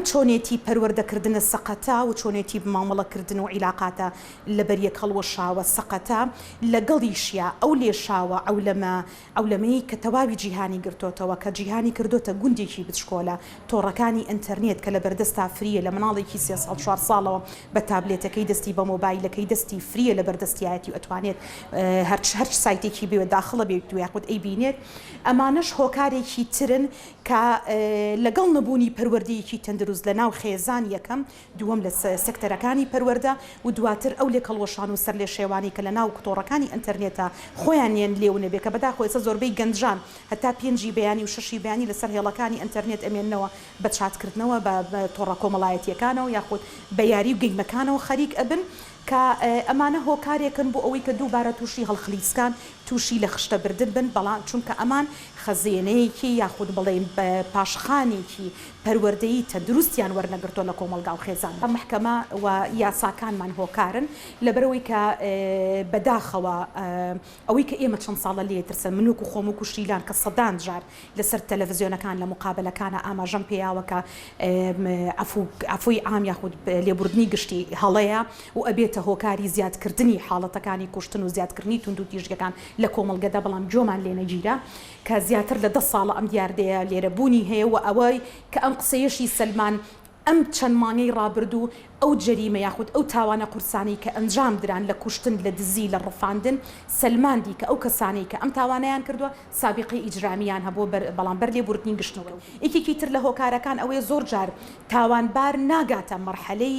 چۆنێتی پەروەردەکردنە سەقەتە و چۆنێتی مامەڵەکردن و عیلاقاتە لە بەریەک هەڵوەشاوە سەقەتە لەگەڵیشیە ئەو لێشاوە ئەولەمەی کە تەواوی جیهانی گرتوتەوە کە جیهانی کردوتە گوندێکی بچکۆلە تۆڕەکانی ئینتەرنێت کە لە بەردەستا فریە لە مناڵێکی 3 ساڵ 4 ساڵەوە بە تابلێتەکەی دەستی بە مۆبایلەکەی دەستی فریە لە بەردەستیایەتی ئەتوانێت هەر سایتێکی بێوە داخڵە بێت دویاخود ئەی بینێت ئەمانش هۆکارێکی ترن کە لەگەڵ نەبوونی پەروەردەیەکی تەندروست لە ناو خێزان یەکەم دووەم لە سێکتەرەکانی پەروەردە و دواتر ئەو لێ کەڵوەشان و سەر لێ شێوانی کە لە ناو کتۆڕەکانی ئینتەرنێتە خۆیانیان لێو نەبێت کە بەداخۆ ئێستا زۆربەی گەنجان هەتا 5 بەیانی و 6 بەیانی لەسەر هێڵەکانی ئینتەرنێت ئەمێننەوە بە چاتکردنەوە بە تۆڕە کۆمەڵایەتیەکانەوە یاخود بە یاری و گەیمەکانەوە خەریک ئەبن کە ئەمانە هۆکارێکن بۆ ئەوەی کە دووبارە تووشی هەڵخلیسکان تووشی لە خشتە بردن بن بەڵام چونکە ئەمان خەزیێنەیەکی یاخود بڵێن پاشخانێکی پەروەردەیی تەندروستیان وەرنەگرتۆ لە کۆمەلگا و خێزان محکەمە و یاساکانمان هۆکارن لەبەرەوەی کە بەداخەوە ئەوەی کە ئێمە چەند ساڵە لێترسە منوک و خۆمک و شیلان کە سەدان جار لەسەر تەلەڤیزیۆنەکان لە مقابلەکانە ئاماژەم پێیاوە کە ئەفووی عام یاخود لێبوردنی گشتی هەڵەیە و ئەبێتە هۆکاری زیادکردنی حاڵەتەکانی کوشتن و زیادکردنی تونند و تیژگەکان لە کۆمەڵگەدا بەڵام جۆمان لێ نەگیرە کە زیاتر لە 10 ساڵە ئەم دیاردەیە لێرە بوونی هەیە و ئەوەی کە ئەم قسەیەشی سلمان ئەم چەند مانگەی ڕابردوو ئەو جەریمە یاخود ئەو تاوانە قورسانی کە ئەنجام دران لە کوشتن لە دزی لە ڕفاندن سلماندی کە ئەو کەسانی کە ئەم تاوانیان کردووە سابقی ئیجرامیان هەبوو بەڵام بەر لێبوردنی گشتنەوە یەکێکی تر لە هۆکارەکان ئەوەیە زۆر جار تاوانبار ناگاتە مەرحەلەی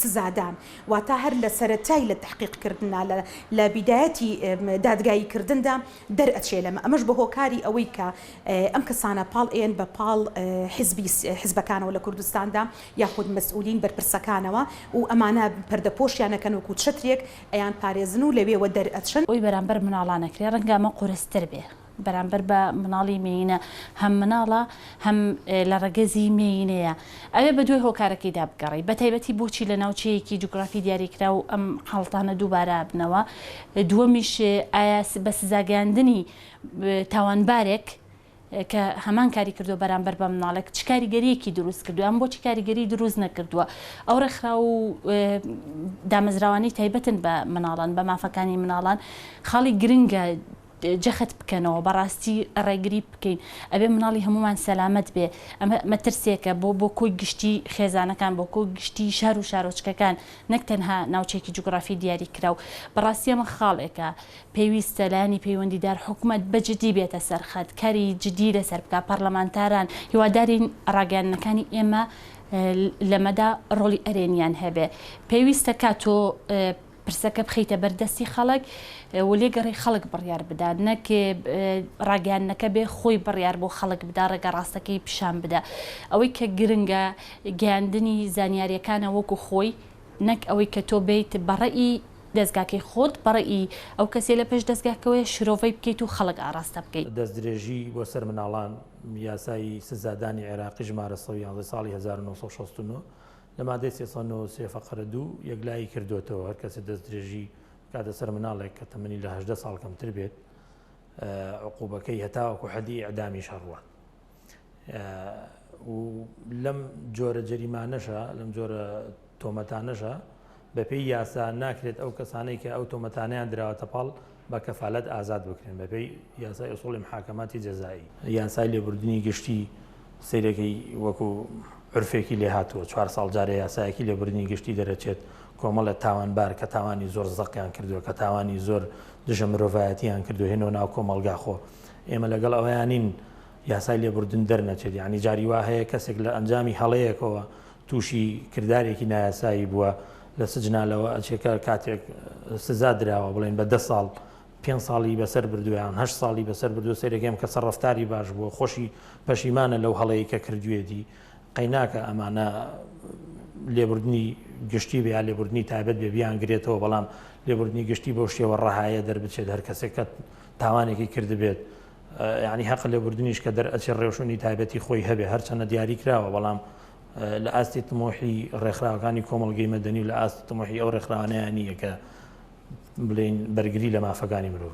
سزادان واتە هەر لە سەرەتای لە تحقیقکردنا لە بیدایەتی دادگاییکردندا دەرئەچێ لەمە ئەمەش بە هۆکاری ئەوەی کە ئەم کەسانە پاڵ ئێن بە پاڵ حیزبەکانەوە لە کوردستاندا یاخود مەسئولین بەرپرسەکانەوە و ئەمانە پەردەپۆشیانەکەن وەکو چترێک ئەیان پارێزن و لەوێوە دەرئەچن ئەوی بەرامبەر مناڵانەکرێ ڕەنگە ئەمە قورستر بێ بەرامبەر بە مناڵی مێینە هەم مناڵە هەم لە ڕەگەزی مێینەیە ئەوێ بە دوای هۆکارەکەیدا بگەڕی بە تایبەتی بۆچی لە ناوچەیەکی جوگرافی دیاریکرا و ئەم حاڵتانە دووبارە بنەوە دووەمیش ئایا بە سزاگەاندنی تاوانبارێک کە هەمان کاری کردو بەرامبەر بە مناڵێک چ کاریگەریەکی دروست کردو ئەم بۆچی کاریگەری دروست نەکردووە ئەو ڕێکخرا و دامەزراوانی تایبەتن بە مناڵان بە مافەکانی مناڵان خاڵی گرنگە جەخت بکەنەوە بەڕاستی ڕێگری بکەین ئەبێ مناڵی هەمومان سەلامەت بێ ئەمە مەترسێکە بۆ کۆی گشتی خێزانەکان بۆ کۆی گشتی شار و شارۆچکەکان نەک تەنها ناوچێکی جوگرافی دیاری کرا و بەڕاستی ئەمە خاڵێکە پێویستە لایانی پەیوەندیدار حکوومەت بەجددی بێتە سەرخەت کاری جددی لەسەر بکە پەرلەمانتاران هیوادارین ڕاگەیاندنەکانی ئێمە لەمەدا ڕۆڵی ئەرێنیان هەبێ پێویستە کاتۆ پرسەکە بخەیتە بەردەستی خەڵک و لێگەڕی خەڵک بڕیار بدات نەک ڕاگەیاندنەکە بێ خۆی بڕیار بۆ خەڵک بدا ڕێگە ڕاستەکەی پیشان بدە ئەوەی کە گرنگە گەیاندنی زانیاریەکانە وەکو خۆی نەک ئەوەی کە تۆ بیت بەڕێی دەستگاکەی خۆت بەڕێی ئەو کەسێ لە پێش دەستگاکەوەی شرۆڤەی بکەیت و خەڵک ئاراستە بکەیت دەستدرێژی بۆ سەر مناڵان یاسایی سزادانی عێراقی ژمارە 111 ساڵی 1969 لە مادەی 393 فەقرە 2 یەکلایی کردوێتەوە هەر کەسێ دەستدرێژی کاتە سەر مناڵێک کە تەمەنی لە 18 ساڵ کەمتر بێت عقوبەکەی هەتاوەکو حەدی ئەعدامی شەڕوە و لەم جۆرە جەریمانەشە لەم جۆرە تۆمەتانەشە بەپێی یاسا ناکرێت ئەو کەسانەی کە ئەو تۆمەتانیان دراوەتە پاڵ بە کەفالەت ئازاد بکرێن بەپێی یاسای ئوسوڵی محاکەماتی جەزایی یاسای لێبوردنی گشتی سیرەکەی وەکو عرفێکی لێ هاتووە 4 ساڵ جارێ یاسایەکی لێبوردنی گشتی دەرەچێت کۆمەڵە تاوانبار کە تاوانی زۆر زەقیان کردووە کە تاوانی زۆر دژە مرۆڤایەتیان کردو هێنەوە ناو کۆمەلگا خۆ ئێمە لەگەڵ ئەوەیانین یاسای لێبوردن دەرنەچێت یعنی جاری وا هەیە کەسێک لە ئەنجامی هەڵەیەکەوە تووشی کردارێکی نایاسایی بووە لە سجنالەوە ئەچێکە کاتێک سزا دراوە بڵێن بە 10 ساڵ 5 ساڵی بەسەر بردویان 8 ساڵی بەسەر بردو سێرەکەم کە سەرڕەفتاری باش بووە خۆشی پەشیمانە لەو هەڵەیە کە کردوێتی قەیناکە ئەمانە لێبوردنی گشتی بە یا لێبوردنی تایبەت بێ بیانگرێتەوە بەڵام لێبوردنی گشتی بۆ شێوە ڕەهایە دەربچێت هەر کەسێک کە تاوانێکی کردبێت یعنی حەق لێبوردنیش کە دەرئەچێت ڕێوشونی تایبەتی خۆی هەبێ هەرچەنە دیاری کراوە بەڵام لە ئاستی تمۆحی ڕێکخراوەکانی کۆمەڵگەی مەدەنی و لە ئاستی تمۆحی ئەو ڕێکخراوانەیە نییە کە بڵێن بەرگری لە مافەکانی مرۆڤ